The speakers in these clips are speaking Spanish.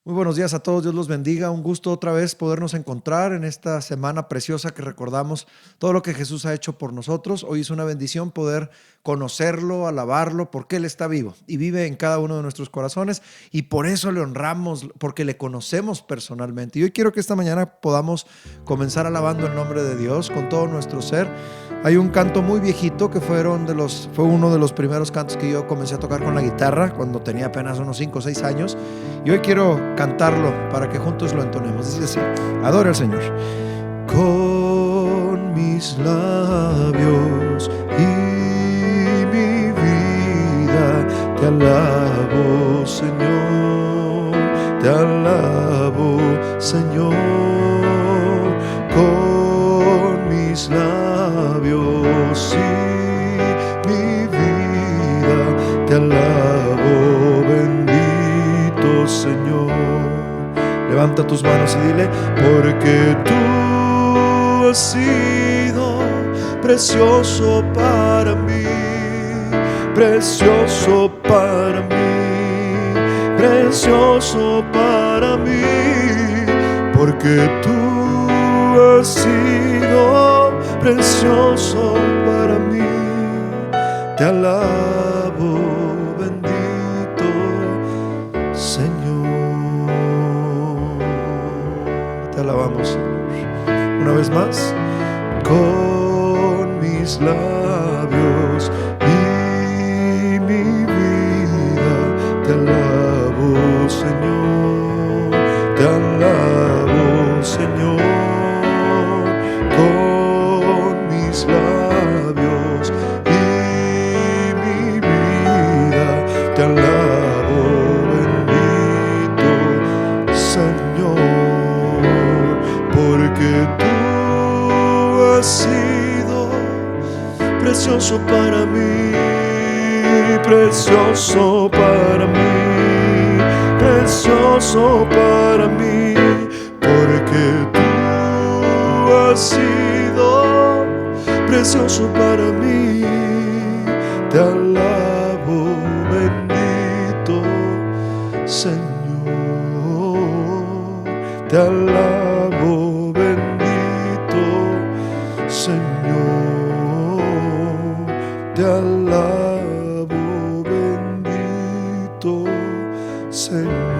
Muy buenos días a todos, Dios los bendiga. Un gusto otra vez podernos encontrar en esta semana preciosa que recordamos todo lo que Jesús ha hecho por nosotros. Hoy es una bendición poder conocerlo, alabarlo, porque Él está vivo y vive en cada uno de nuestros corazones y por eso le honramos, porque le conocemos personalmente. Y hoy quiero que esta mañana podamos comenzar alabando el nombre de Dios con todo nuestro ser. Hay un canto muy viejito que fue uno de los primeros cantos que yo comencé a tocar con la guitarra cuando tenía apenas unos 5 o 6 años. Y hoy quiero cantarlo para que juntos lo entonemos. Dice así: adora al Señor. Con mis labios y mi vida te alabo, Señor. Te alabo, Señor. Con mis labios y mi vida te alabo, bendito Señor. Levanta tus manos y dile: porque tú has sido precioso para mí, precioso para mí, precioso para mí, porque tú has sido precioso para mí. Te alabo, bendito Señor. Te alabamos, Señor. Una vez más, con mis labios y mi vida te alabo, Señor. Te alabo, Señor. Con mis labios y mi vida te alabo, bendito Señor, porque tú has sido precioso para mí, precioso para mí, precioso para mí, porque tú has sido precioso para mí. Te alabo, bendito Señor. Te alabo, bendito Señor. Te alabo, bendito Señor.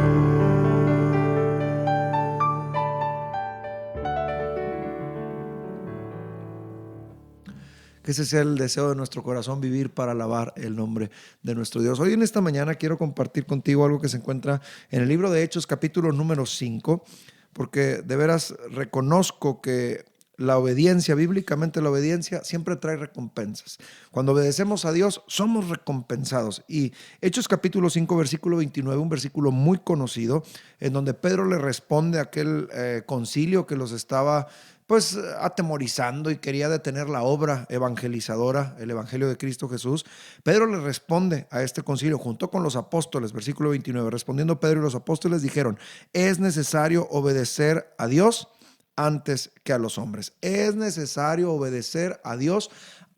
Que ese sea el deseo de nuestro corazón, vivir para alabar el nombre de nuestro Dios. Hoy en esta mañana quiero compartir contigo algo que se encuentra en el libro de Hechos, capítulo número 5, porque de veras reconozco que la obediencia, bíblicamente la obediencia siempre trae recompensas. Cuando obedecemos a Dios, somos recompensados. Y Hechos capítulo 5, versículo 29, un versículo muy conocido, en donde Pedro le responde a aquel concilio que los estaba pues atemorizando y quería detener la obra evangelizadora, el evangelio de Cristo Jesús. Pedro le responde a este concilio junto con los apóstoles, versículo 29, respondiendo Pedro y los apóstoles dijeron: es necesario obedecer a Dios antes que a los hombres. Es necesario obedecer a Dios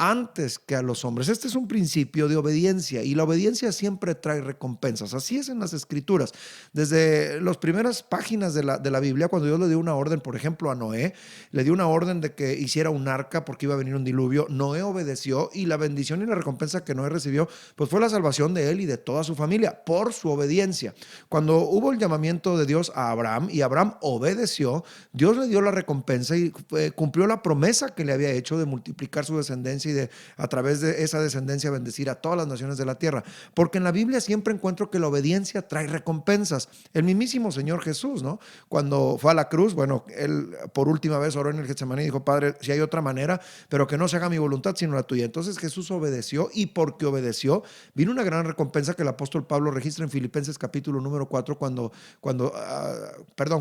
antes que a los hombres. Este es un principio de obediencia y la obediencia siempre trae recompensas. Así es en las Escrituras. Desde las primeras páginas de la Biblia, cuando Dios le dio una orden, por ejemplo, a Noé, le dio una orden de que hiciera un arca porque iba a venir un diluvio. Noé obedeció y la bendición y la recompensa que Noé recibió pues fue la salvación de él y de toda su familia por su obediencia. Cuando hubo el llamamiento de Dios a Abraham y Abraham obedeció, Dios le dio la recompensa y cumplió la promesa que le había hecho de multiplicar su descendencia y de a través de esa descendencia bendecir a todas las naciones de la tierra. Porque en la Biblia siempre encuentro que la obediencia trae recompensas. El mismísimo Señor Jesús, ¿no? Cuando fue a la cruz, bueno, él por última vez oró en el Getsemaní y dijo: Padre, si hay otra manera, pero que no se haga mi voluntad sino la tuya. Entonces Jesús obedeció y porque obedeció vino una gran recompensa que el apóstol Pablo registra en Filipenses capítulo número 4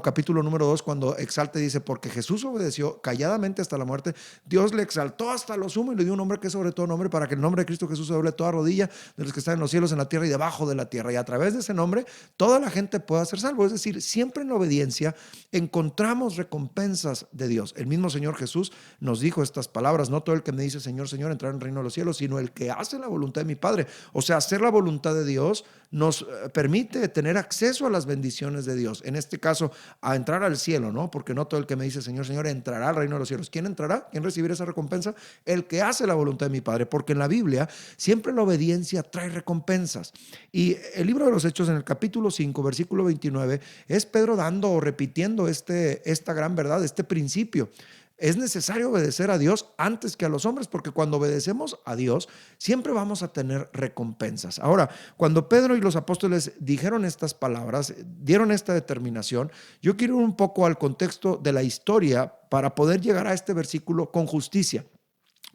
capítulo número 2 cuando exalta y dice: porque Jesús obedeció calladamente hasta la muerte, Dios le exaltó hasta lo sumo y le dio un nombre que es sobre todo nombre, para que el nombre de Cristo Jesús se doble toda rodilla de los que están en los cielos, en la tierra y debajo de la tierra, y a través de ese nombre toda la gente pueda ser salvo. Es decir, siempre en la obediencia encontramos recompensas de Dios. El mismo Señor Jesús nos dijo estas palabras: no todo el que me dice Señor, Señor entrará en el reino de los cielos, sino el que hace la voluntad de mi Padre. O sea, hacer la voluntad de Dios nos permite tener acceso a las bendiciones de Dios. En este caso, a entrar al cielo, ¿no? Porque no todo el que me dice Señor, Señor, entrará al reino de los cielos. ¿Quién entrará? ¿Quién recibirá esa recompensa? El que hace la voluntad de mi Padre. Porque en la Biblia siempre la obediencia trae recompensas. Y el libro de los Hechos, en el capítulo 5, versículo 29, es Pedro dando o repitiendo esta gran verdad, este principio. Es necesario obedecer a Dios antes que a los hombres, porque cuando obedecemos a Dios, siempre vamos a tener recompensas. Ahora, cuando Pedro y los apóstoles dijeron estas palabras, dieron esta determinación, yo quiero ir un poco al contexto de la historia para poder llegar a este versículo con justicia.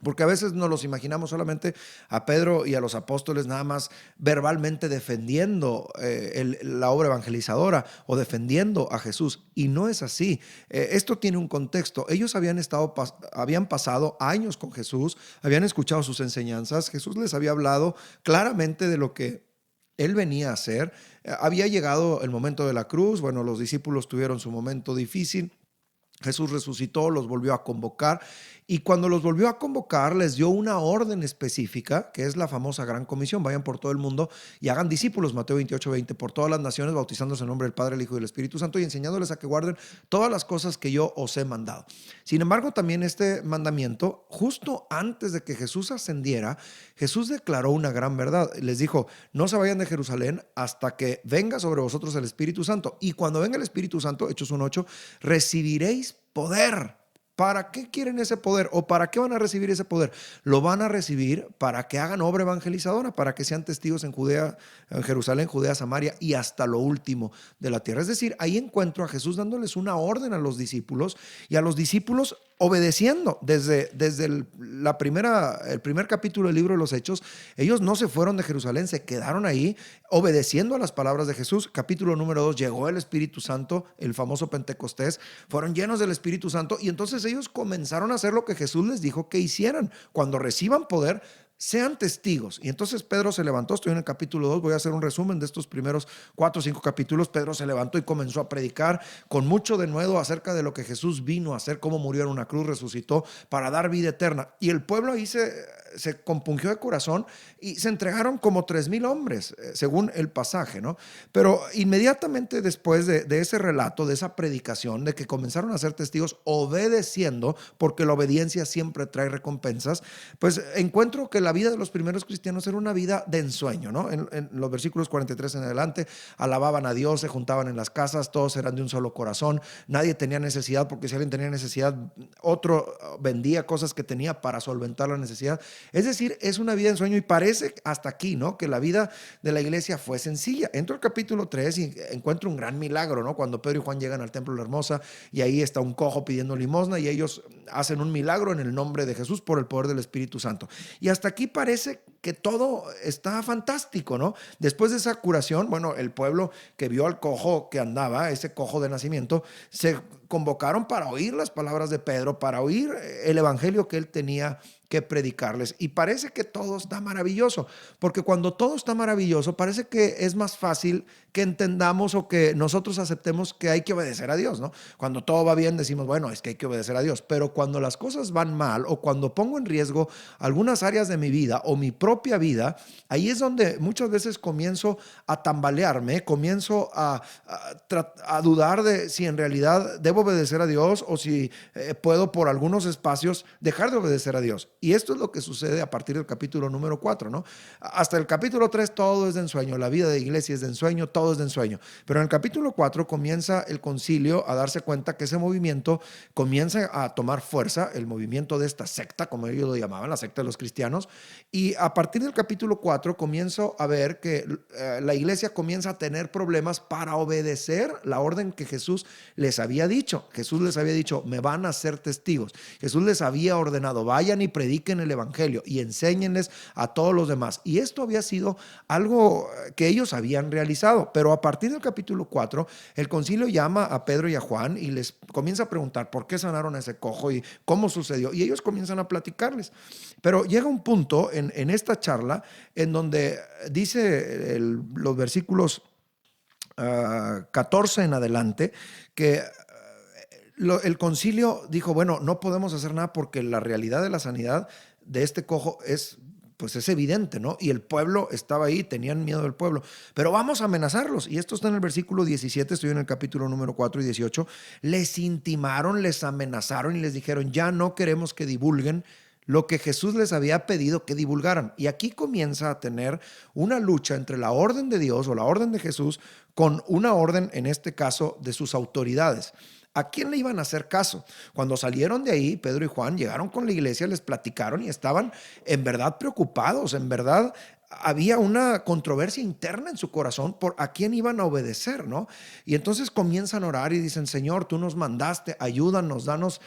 Porque a veces nos los imaginamos solamente a Pedro y a los apóstoles nada más verbalmente defendiendo la obra evangelizadora o defendiendo a Jesús. Y no es así. Esto tiene un contexto. Ellos habían pasado años con Jesús, habían escuchado sus enseñanzas. Jesús les había hablado claramente de lo que él venía a hacer. Había llegado el momento de la cruz. Bueno, los discípulos tuvieron su momento difícil. Jesús resucitó, los volvió a convocar y cuando los volvió a convocar les dio una orden específica, que es la famosa Gran Comisión: vayan por todo el mundo y hagan discípulos, Mateo 28:20, por todas las naciones, bautizándose en nombre del Padre, el Hijo y del Espíritu Santo y enseñándoles a que guarden todas las cosas que yo os he mandado. Sin embargo, también este mandamiento, justo antes de que Jesús ascendiera, Jesús declaró una gran verdad. Les dijo: no se vayan de Jerusalén hasta que venga sobre vosotros el Espíritu Santo. Y cuando venga el Espíritu Santo, Hechos 1:8, recibiréis poder. ¿Para qué quieren ese poder? ¿O para qué van a recibir ese poder? Lo van a recibir para que hagan obra evangelizadora, para que sean testigos en Judea, en Jerusalén, Judea, Samaria y hasta lo último de la tierra. Es decir, ahí encuentro a Jesús dándoles una orden a los discípulos y a los discípulos obedeciendo. Desde el primer capítulo del libro de los Hechos, ellos no se fueron de Jerusalén, se quedaron ahí obedeciendo a las palabras de Jesús. Capítulo número 2, llegó el Espíritu Santo, el famoso Pentecostés, fueron llenos del Espíritu Santo y entonces ellos comenzaron a hacer lo que Jesús les dijo que hicieran. Cuando reciban poder, sean testigos. Y entonces Pedro se levantó, estoy en el capítulo 2, voy a hacer un resumen de estos primeros 4 o 5 capítulos. Pedro se levantó y comenzó a predicar con mucho denuedo acerca de lo que Jesús vino a hacer, cómo murió en una cruz, resucitó para dar vida eterna. Y el pueblo ahí se compungió de corazón y se entregaron como 3,000 hombres, según el pasaje, ¿no? Pero inmediatamente después de ese relato, de esa predicación, de que comenzaron a ser testigos obedeciendo, porque la obediencia siempre trae recompensas, pues encuentro que la vida de los primeros cristianos era una vida de ensueño, ¿no? En los versículos 43 en adelante, alababan a Dios, se juntaban en las casas, todos eran de un solo corazón, nadie tenía necesidad, porque si alguien tenía necesidad, otro vendía cosas que tenía para solventar la necesidad. Es decir, es una vida de ensueño y parece hasta aquí, ¿no?, que la vida de la iglesia fue sencilla. Entro al capítulo 3 y encuentro un gran milagro, ¿no? Cuando Pedro y Juan llegan al templo de la Hermosa y ahí está un cojo pidiendo limosna y ellos hacen un milagro en el nombre de Jesús por el poder del Espíritu Santo. Y hasta aquí parece que todo está fantástico, ¿no? Después de esa curación, bueno, el pueblo que vio al cojo que andaba, ese cojo de nacimiento, se convocaron para oír las palabras de Pedro, para oír el evangelio que él tenía que predicarles. Y parece que todo está maravilloso, porque cuando todo está maravilloso, parece que es más fácil que entendamos o que nosotros aceptemos que hay que obedecer a Dios, ¿no? Cuando todo va bien decimos, bueno, es que hay que obedecer a Dios, pero cuando las cosas van mal o cuando pongo en riesgo algunas áreas de mi vida o mi propia vida, ahí es donde muchas veces comienzo a tambalearme, comienzo a dudar de si en realidad debo obedecer a Dios o si puedo por algunos espacios dejar de obedecer a Dios. Y esto es lo que sucede a partir del capítulo número 4, ¿no? Hasta el capítulo 3 todo es de ensueño, la vida de iglesia es de ensueño, todo es de ensueño. Pero en el capítulo 4 comienza el concilio a darse cuenta que ese movimiento comienza a tomar fuerza, el movimiento de esta secta, como ellos lo llamaban, la secta de los cristianos. Y a partir del capítulo 4 comienzo a ver que la iglesia comienza a tener problemas para obedecer la orden que Jesús les había dicho. Jesús les había dicho, me van a ser testigos. Jesús les había ordenado, vayan y prediquen el evangelio y enséñenles a todos los demás. Y esto había sido algo que ellos habían realizado. Pero a partir del capítulo 4, el concilio llama a Pedro y a Juan y les comienza a preguntar por qué sanaron a ese cojo y cómo sucedió. Y ellos comienzan a platicarles. Pero llega un punto en esta charla en donde dice los versículos 14 en adelante que el concilio dijo, bueno, no podemos hacer nada porque la realidad de la sanidad de este cojo es pues es evidente, ¿no? Y el pueblo estaba ahí, tenían miedo del pueblo. Pero vamos a amenazarlos. Y esto está en el versículo 17, estoy en el capítulo número 4 y 18. Les intimaron, les amenazaron y les dijeron, ya no queremos que divulguen lo que Jesús les había pedido que divulgaran. Y aquí comienza a tener una lucha entre la orden de Dios o la orden de Jesús con una orden, en este caso, de sus autoridades. ¿A quién le iban a hacer caso? Cuando salieron de ahí, Pedro y Juan llegaron con la iglesia, les platicaron y estaban en verdad preocupados, en verdad había una controversia interna en su corazón por a quién iban a obedecer, ¿no? Y entonces comienzan a orar y dicen, Señor, tú nos mandaste, ayúdanos, danos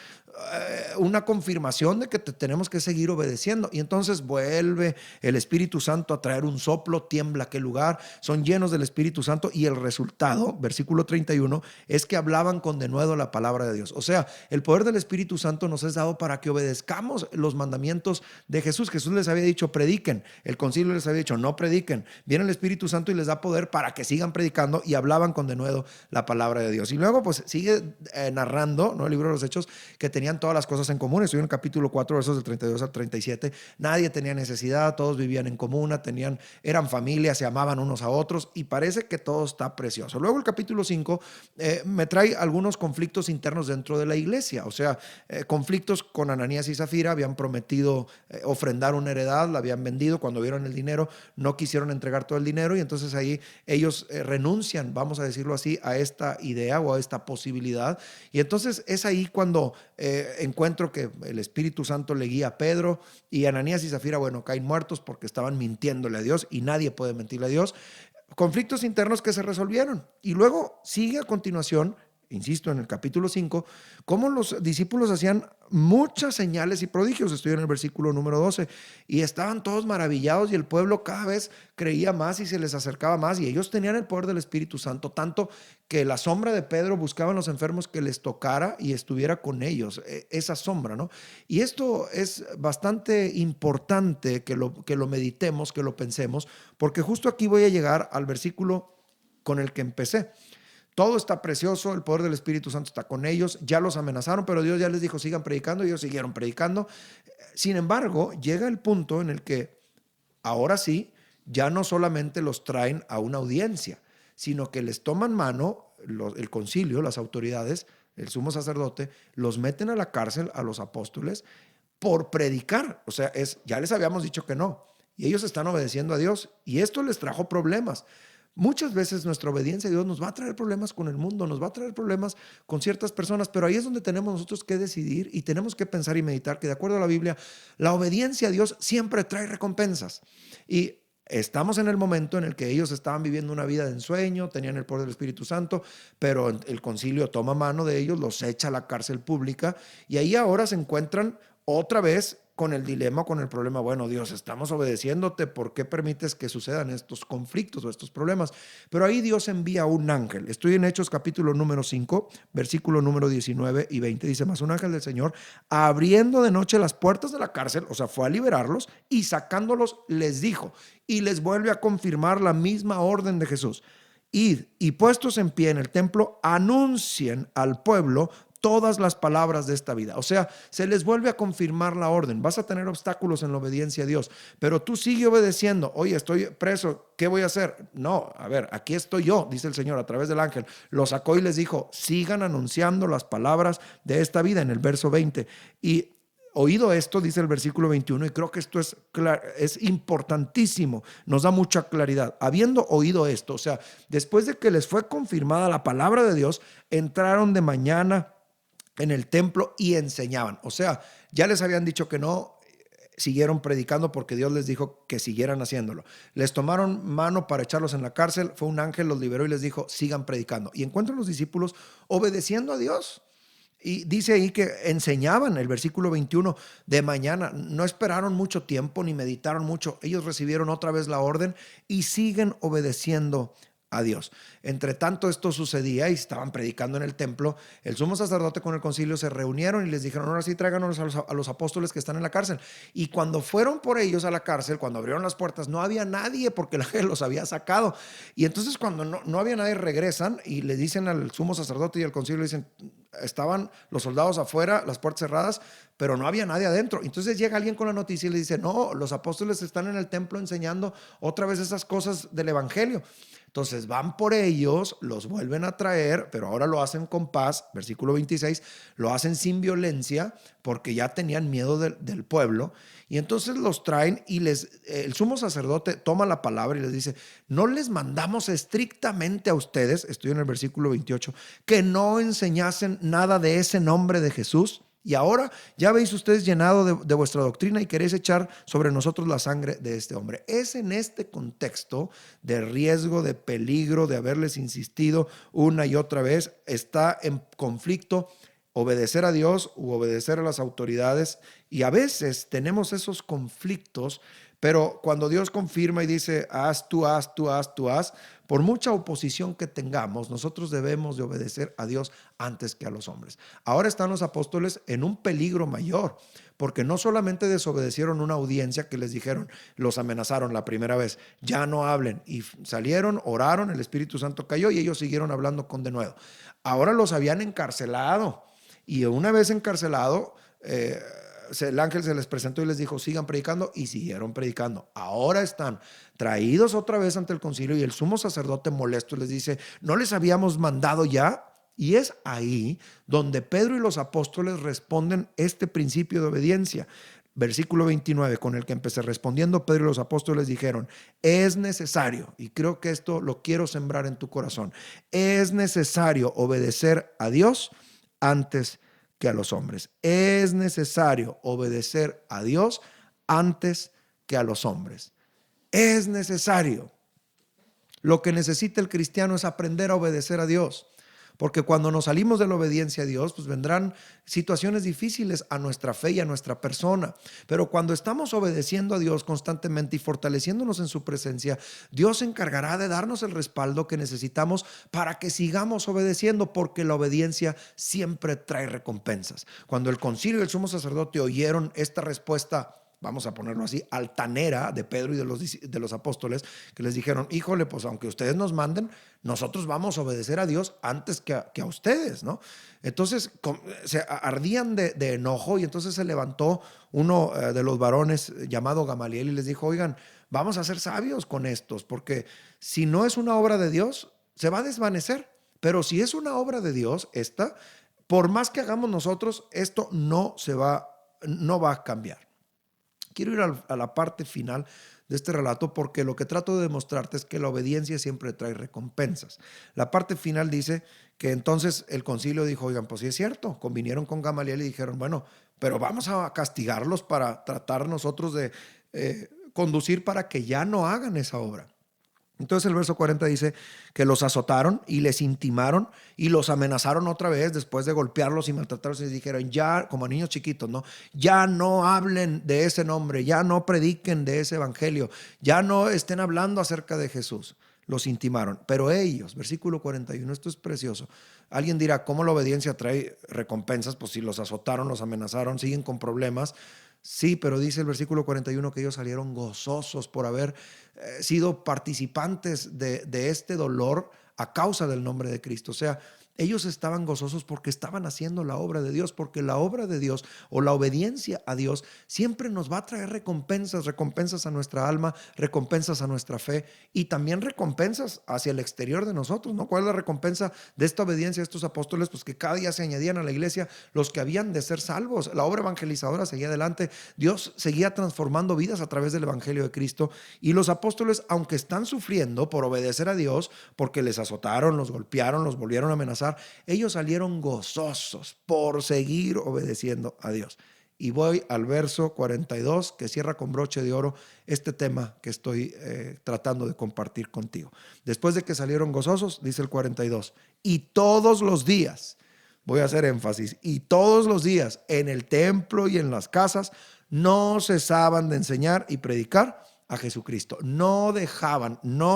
una confirmación de que te tenemos que seguir obedeciendo. Y entonces vuelve el Espíritu Santo a traer un soplo, tiembla aquel lugar, son llenos del Espíritu Santo y el resultado, versículo 31, es que hablaban con denuedo la palabra de Dios. O sea, el poder del Espíritu Santo nos es dado para que obedezcamos los mandamientos de Jesús. Jesús les había dicho, prediquen. El concilio les había dicho, no prediquen. Viene el Espíritu Santo y les da poder para que sigan predicando y hablaban con denuedo la palabra de Dios. Y luego pues sigue narrando, ¿no? El libro de los Hechos, que tenían todas las cosas en común. Estoy en el capítulo 4, versos del 32 al 37. Nadie tenía necesidad, todos vivían en comuna, eran familia, se amaban unos a otros y parece que todo está precioso. Luego el capítulo 5 me trae algunos conflictos internos dentro de la iglesia, o sea, conflictos con Ananías y Zafira. Habían prometido ofrendar una heredad, la habían vendido, cuando vieron el dinero no quisieron entregar todo el dinero y entonces ahí ellos renuncian, vamos a decirlo así, a esta idea o a esta posibilidad. Y entonces es ahí cuando encuentro que el Espíritu Santo le guía a Pedro y Ananías y Zafira, bueno, caen muertos porque estaban mintiéndole a Dios y nadie puede mentirle a Dios. Conflictos internos que se resolvieron. Y luego sigue a continuación, insisto, en el capítulo 5, cómo los discípulos hacían muchas señales y prodigios. Estoy en el versículo número 12 y estaban todos maravillados y el pueblo cada vez creía más y se les acercaba más y ellos tenían el poder del Espíritu Santo, tanto que la sombra de Pedro buscaban los enfermos que les tocara y estuviera con ellos, esa sombra, ¿no? Y esto es bastante importante que lo meditemos, que lo pensemos, porque justo aquí voy a llegar al versículo con el que empecé. Todo está precioso, el poder del Espíritu Santo está con ellos, ya los amenazaron, pero Dios ya les dijo, sigan predicando, y ellos siguieron predicando. Sin embargo, llega el punto en el que ahora sí, ya no solamente los traen a una audiencia, sino que les toman mano, el concilio, las autoridades, el sumo sacerdote, los meten a la cárcel a los apóstoles por predicar. O sea, ya les habíamos dicho que no, y ellos están obedeciendo a Dios, y esto les trajo problemas. Muchas veces nuestra obediencia a Dios nos va a traer problemas con el mundo, nos va a traer problemas con ciertas personas, pero ahí es donde tenemos nosotros que decidir y tenemos que pensar y meditar que de acuerdo a la Biblia, la obediencia a Dios siempre trae recompensas. Y estamos en el momento en el que ellos estaban viviendo una vida de ensueño, tenían el poder del Espíritu Santo, pero el concilio toma mano de ellos, los echa a la cárcel pública y ahí ahora se encuentran otra vez con el dilema, con el problema, bueno, Dios, estamos obedeciéndote, ¿por qué permites que sucedan estos conflictos o estos problemas? Pero ahí Dios envía un ángel. Estoy en Hechos capítulo número 5, versículo número 19 y 20. Dice, más un ángel del Señor, abriendo de noche las puertas de la cárcel, o sea, fue a liberarlos y sacándolos les dijo, y les vuelve a confirmar la misma orden de Jesús. Id y puestos en pie en el templo, anuncien al pueblo todas las palabras de esta vida. O sea, se les vuelve a confirmar la orden. Vas a tener obstáculos en la obediencia a Dios, pero tú sigue obedeciendo. Oye, estoy preso, ¿qué voy a hacer? No, a ver, aquí estoy yo, dice el Señor a través del ángel. Lo sacó y les dijo, sigan anunciando las palabras de esta vida, en el verso 20. Y oído esto, dice el versículo 21, y creo que esto es importantísimo, nos da mucha claridad. Habiendo oído esto, o sea, después de que les fue confirmada la palabra de Dios, entraron de mañana en el templo y enseñaban. O sea, ya les habían dicho que no, siguieron predicando porque Dios les dijo que siguieran haciéndolo. Les tomaron mano para echarlos en la cárcel, fue un ángel, los liberó y les dijo, sigan predicando. Y encuentran los discípulos obedeciendo a Dios. Y dice ahí que enseñaban, el versículo 21, de mañana. No esperaron mucho tiempo ni meditaron mucho. Ellos recibieron otra vez la orden y siguen obedeciendo a Dios. Entre tanto esto sucedía y estaban predicando en el templo, el sumo sacerdote con el concilio se reunieron y les dijeron, ahora sí tráiganos a los apóstoles que están en la cárcel. Y cuando fueron por ellos a la cárcel, cuando abrieron las puertas, no había nadie porque el ángel los había sacado. Y entonces cuando no había nadie, regresan y le dicen al sumo sacerdote y al concilio, le dicen, estaban los soldados afuera, las puertas cerradas, pero no había nadie adentro. Entonces llega alguien con la noticia y le dice, no, los apóstoles están en el templo enseñando otra vez esas cosas del evangelio. Entonces van por ellos, los vuelven a traer, pero ahora lo hacen con paz, versículo 26, lo hacen sin violencia porque ya tenían miedo del pueblo. Y entonces los traen y el sumo sacerdote toma la palabra y les dice, no les mandamos estrictamente a ustedes, estoy en el versículo 28, que no enseñasen nada de ese nombre de Jesús. Y ahora ya habéis ustedes llenado de vuestra doctrina y queréis echar sobre nosotros la sangre de este hombre. Es en este contexto de riesgo, de peligro, de haberles insistido una y otra vez, está en conflicto obedecer a Dios u obedecer a las autoridades. Y a veces tenemos esos conflictos, pero cuando Dios confirma y dice, haz, tú haz, tú haz, tú haz, por mucha oposición que tengamos, nosotros debemos de obedecer a Dios antes que a los hombres. Ahora están los apóstoles en un peligro mayor, porque no solamente desobedecieron una audiencia que les dijeron, los amenazaron la primera vez, ya no hablen, y salieron, oraron, el Espíritu Santo cayó y ellos siguieron hablando con denuedo. Ahora los habían encarcelado, y una vez encarcelado, el ángel se les presentó y les dijo, sigan predicando, y siguieron predicando. Ahora están traídos otra vez ante el concilio y el sumo sacerdote molesto les dice, ¿no les habíamos mandado ya? Y es ahí donde Pedro y los apóstoles responden este principio de obediencia. Versículo 29, con el que empecé respondiendo, Pedro y los apóstoles dijeron, es necesario, y creo que esto lo quiero sembrar en tu corazón, es necesario obedecer a Dios antes que a los hombres. Es necesario obedecer a Dios antes que a los hombres. Es necesario. Lo que necesita el cristiano es aprender a obedecer a Dios. Porque cuando nos salimos de la obediencia a Dios, pues vendrán situaciones difíciles a nuestra fe y a nuestra persona. Pero cuando estamos obedeciendo a Dios constantemente y fortaleciéndonos en su presencia, Dios se encargará de darnos el respaldo que necesitamos para que sigamos obedeciendo, porque la obediencia siempre trae recompensas. Cuando el concilio y el sumo sacerdote oyeron esta respuesta, vamos a ponerlo así, altanera de Pedro y de los apóstoles, que les dijeron, híjole, pues aunque ustedes nos manden, nosotros vamos a obedecer a Dios antes que a ustedes, ¿no? Entonces se ardían de enojo, y entonces se levantó uno de los varones llamado Gamaliel y les dijo, oigan, vamos a ser sabios con estos, porque si no es una obra de Dios, se va a desvanecer, pero si es una obra de Dios, por más que hagamos nosotros, esto no va a cambiar. Quiero ir a la parte final de este relato, porque lo que trato de demostrarte es que la obediencia siempre trae recompensas. La parte final dice que entonces el concilio dijo, oigan, pues sí es cierto, convinieron con Gamaliel y dijeron, bueno, pero vamos a castigarlos para tratar nosotros de conducir para que ya no hagan esa obra. Entonces el verso 40 dice que los azotaron y les intimaron y los amenazaron otra vez después de golpearlos y maltratarlos, y les dijeron, ya, como a niños chiquitos, ¿no? Ya no hablen de ese nombre, ya no prediquen de ese evangelio, ya no estén hablando acerca de Jesús. Los intimaron, pero ellos, versículo 41, esto es precioso. Alguien dirá, ¿cómo la obediencia trae recompensas? Pues si los azotaron, los amenazaron, siguen con problemas. Sí, pero dice el versículo 41 que ellos salieron gozosos por haber sido participantes de este dolor a causa del nombre de Cristo. O sea, ellos estaban gozosos porque estaban haciendo la obra de Dios, porque la obra de Dios o la obediencia a Dios siempre nos va a traer recompensas a nuestra alma, recompensas a nuestra fe y también recompensas hacia el exterior de nosotros, ¿no? ¿Cuál es la recompensa de esta obediencia de estos apóstoles? Pues que cada día se añadían a la iglesia los que habían de ser salvos. La obra evangelizadora seguía adelante. Dios seguía transformando vidas a través del evangelio de Cristo, y los apóstoles, aunque están sufriendo por obedecer a Dios, porque les azotaron, los golpearon, los volvieron a amenazar, ellos salieron gozosos por seguir obedeciendo a Dios. Y voy al verso 42, que cierra con broche de oro este tema que estoy tratando de compartir contigo. Después de que salieron gozosos, dice el 42, y todos los días, voy a hacer énfasis, y todos los días en el templo y en las casas no cesaban de enseñar y predicar a Jesucristo. No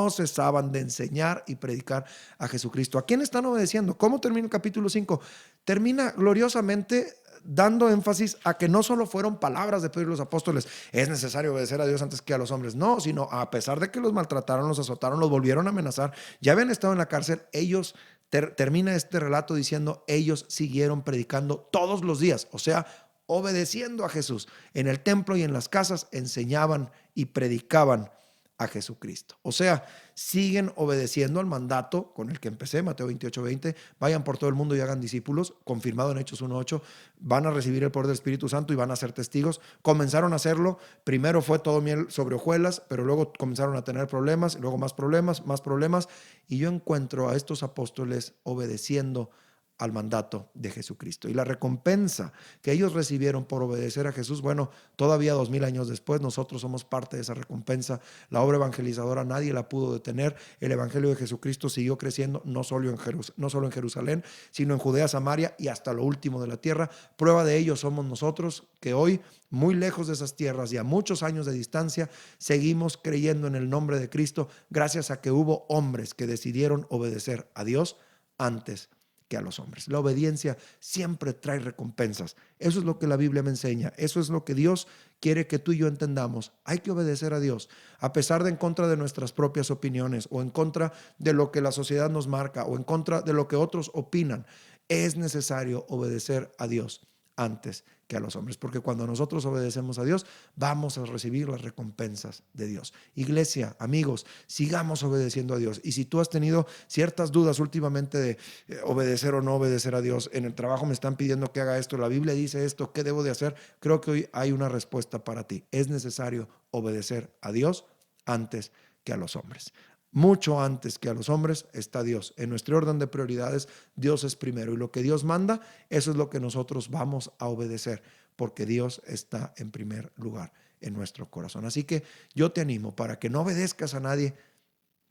cesaban de enseñar y predicar a Jesucristo. ¿A quién están obedeciendo? ¿Cómo termina el capítulo 5? Termina gloriosamente dando énfasis a que no solo fueron palabras de Pedro y los apóstoles, es necesario obedecer a Dios antes que a los hombres, no, sino a pesar de que los maltrataron, los azotaron, los volvieron a amenazar, ya habían estado en la cárcel, ellos Termina este relato diciendo, ellos siguieron predicando todos los días, o sea, obedeciendo a Jesús. En el templo y en las casas enseñaban y predicaban a Jesucristo. O sea, siguen obedeciendo al mandato con el que empecé, Mateo 28:20, vayan por todo el mundo y hagan discípulos, confirmado en Hechos 1:8, van a recibir el poder del Espíritu Santo y van a ser testigos. Comenzaron a hacerlo, primero fue todo miel sobre hojuelas, pero luego comenzaron a tener problemas, luego más problemas, y yo encuentro a estos apóstoles obedeciendo al mandato de Jesucristo. Y la recompensa que ellos recibieron por obedecer a Jesús, bueno, todavía 2000 años después, nosotros somos parte de esa recompensa. La obra evangelizadora nadie la pudo detener. El evangelio de Jesucristo siguió creciendo, no solo en Jerusalén, sino en Judea, Samaria y hasta lo último de la tierra. Prueba de ello somos nosotros, que hoy, muy lejos de esas tierras y a muchos años de distancia, seguimos creyendo en el nombre de Cristo, gracias a que hubo hombres que decidieron obedecer a Dios antes que a los hombres. La obediencia siempre trae recompensas. Eso es lo que la Biblia me enseña. Eso es lo que Dios quiere que tú y yo entendamos. Hay que obedecer a Dios, a pesar de en contra de nuestras propias opiniones o en contra de lo que la sociedad nos marca o en contra de lo que otros opinan. Es necesario obedecer a Dios antes que a los hombres, porque cuando nosotros obedecemos a Dios, vamos a recibir las recompensas de Dios. Iglesia, amigos, sigamos obedeciendo a Dios. Y si tú has tenido ciertas dudas últimamente de obedecer o no obedecer a Dios, en el trabajo me están pidiendo que haga esto, la Biblia dice esto, ¿qué debo de hacer? Creo que hoy hay una respuesta para ti. Es necesario obedecer a Dios antes que a los hombres. Mucho antes que a los hombres está Dios. En nuestro orden de prioridades, Dios es primero. Y lo que Dios manda, eso es lo que nosotros vamos a obedecer, porque Dios está en primer lugar en nuestro corazón. Así que yo te animo para que no obedezcas a nadie,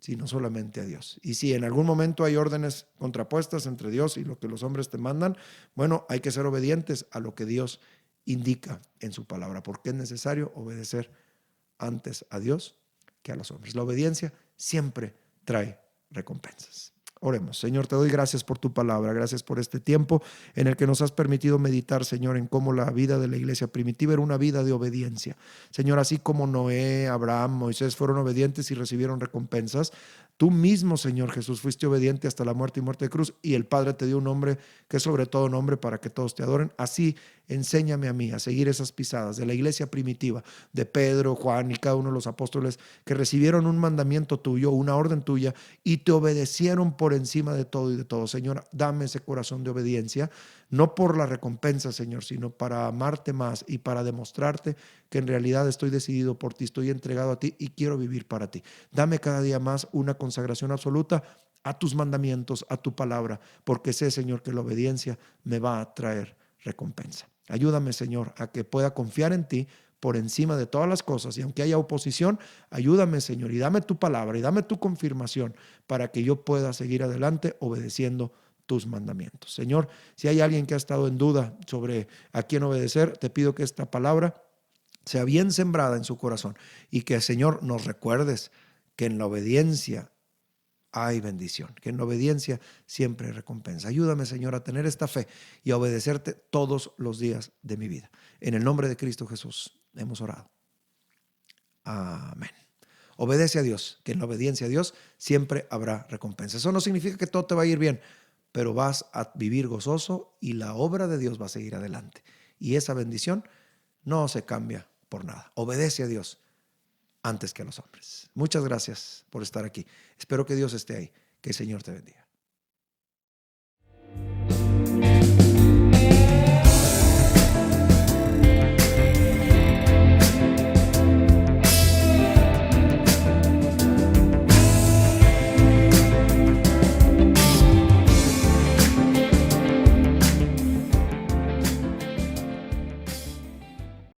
sino solamente a Dios. Y si en algún momento hay órdenes contrapuestas entre Dios y lo que los hombres te mandan, bueno, hay que ser obedientes a lo que Dios indica en su palabra, porque es necesario obedecer antes a Dios que a los hombres. La obediencia siempre trae recompensas. Oremos. Señor, te doy gracias por tu palabra, gracias por este tiempo en el que nos has permitido meditar, Señor, en cómo la vida de la iglesia primitiva era una vida de obediencia. Señor, así como Noé, Abraham, Moisés fueron obedientes y recibieron recompensas, tú mismo, Señor Jesús, fuiste obediente hasta la muerte y muerte de cruz, y el Padre te dio un nombre que es sobre todo nombre para que todos te adoren. Así, enséñame a mí a seguir esas pisadas de la iglesia primitiva, de Pedro, Juan y cada uno de los apóstoles que recibieron un mandamiento tuyo, una orden tuya, y te obedecieron por encima de todo y de todo. Señor, dame ese corazón de obediencia, no por la recompensa, Señor, sino para amarte más y para demostrarte que en realidad estoy decidido por ti, estoy entregado a ti y quiero vivir para ti. Dame cada día más una consagración absoluta a tus mandamientos, a tu palabra, porque sé, Señor, que la obediencia me va a traer recompensa. Ayúdame, Señor, a que pueda confiar en ti por encima de todas las cosas, y aunque haya oposición, ayúdame, Señor, y dame tu palabra y dame tu confirmación para que yo pueda seguir adelante obedeciendo tus mandamientos. Señor, si hay alguien que ha estado en duda sobre a quién obedecer, te pido que esta palabra sea bien sembrada en su corazón y que, Señor, nos recuerdes que en la obediencia hay bendición, que en la obediencia siempre hay recompensa. Ayúdame, Señor, a tener esta fe y a obedecerte todos los días de mi vida. En el nombre de Cristo Jesús hemos orado. Amén. Obedece a Dios, que en la obediencia a Dios siempre habrá recompensa. Eso no significa que todo te va a ir bien, pero vas a vivir gozoso y la obra de Dios va a seguir adelante. Y esa bendición no se cambia por nada. Obedece a Dios antes que a los hombres. Muchas gracias por estar aquí. Espero que Dios esté ahí. Que el Señor te bendiga.